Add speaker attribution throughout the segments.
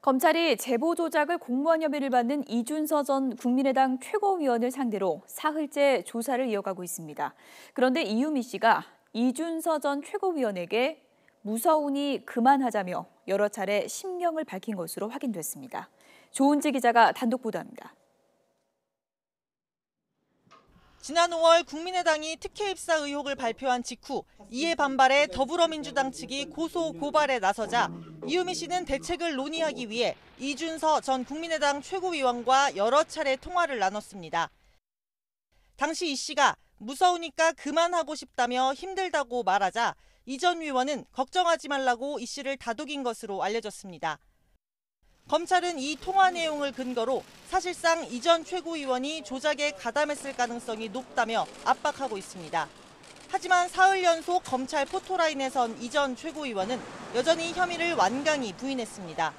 Speaker 1: 검찰이 제보 조작을 공모한 혐의를 받는 이준서 전 국민의당 최고위원을 상대로 사흘째 조사를 이어가고 있습니다. 그런데 이유미 씨가 이준서 전 최고위원에게 무서우니 그만하자며 여러 차례 심경을 밝힌 것으로 확인됐습니다. 조은지 기자가 단독 보도합니다.
Speaker 2: 지난 5월 국민의당이 특혜 입사 의혹을 발표한 직후 이에 반발해 더불어민주당 측이 고소 고발에 나서자 이유미 씨는 대책을 논의하기 위해 이준서 전 국민의당 최고위원과 여러 차례 통화를 나눴습니다. 당시 이 씨가 무서우니까 그만하고 싶다며 힘들다고 말하자 이 전 위원은 걱정하지 말라고 이 씨를 다독인 것으로 알려졌습니다. 검찰은 이 통화 내용을 근거로 사실상 이 전 최고위원이 조작에 가담했을 가능성이 높다며 압박하고 있습니다. 하지만 사흘 연속 검찰 포토라인에 선 이 전 최고위원은 여전히 혐의를 완강히 부인했습니다.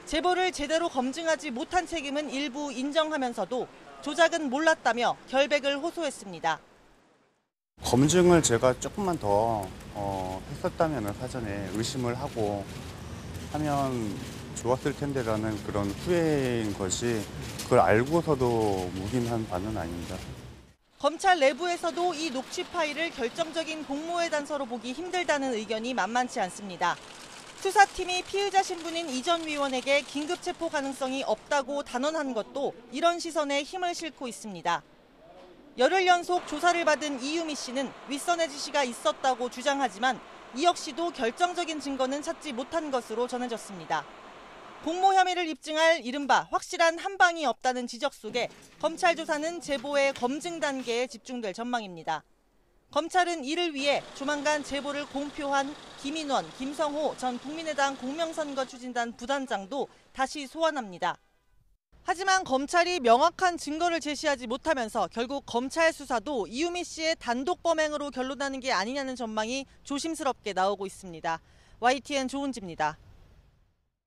Speaker 2: 제보를 제대로 검증하지 못한 책임은 일부 인정하면서도 조작은 몰랐다며 결백을 호소했습니다.
Speaker 3: 검증을 제가 조금만 더 했었다면 사전에 의심을 하고 하면 좋았을 텐데라는 그런 후회인 것이 그걸 알고서도 묵인한 바는 아닙니다.
Speaker 2: 검찰 내부에서도 이 녹취 파일을 결정적인 공모의 단서로 보기 힘들다는 의견이 만만치 않습니다. 수사팀이 피의자 신분인 이 전 위원에게 긴급 체포 가능성이 없다고 단언한 것도 이런 시선에 힘을 싣고 있습니다. 열흘 연속 조사를 받은 이유미 씨는 윗선의 지시가 있었다고 주장하지만 이 역시도 결정적인 증거는 찾지 못한 것으로 전해졌습니다. 공모 혐의를 입증할 이른바 확실한 한 방이 없다는 지적 속에 검찰 조사는 제보의 검증 단계에 집중될 전망입니다. 검찰은 이를 위해 조만간 제보를 공표한 김인원, 김성호 전 국민의당 공명선거 추진단 부단장도 다시 소환합니다. 하지만 검찰이 명확한 증거를 제시하지 못하면서 결국 검찰 수사도 이유미 씨의 단독 범행으로 결론나는 게 아니냐는 전망이 조심스럽게 나오고 있습니다. YTN 조은지입니다.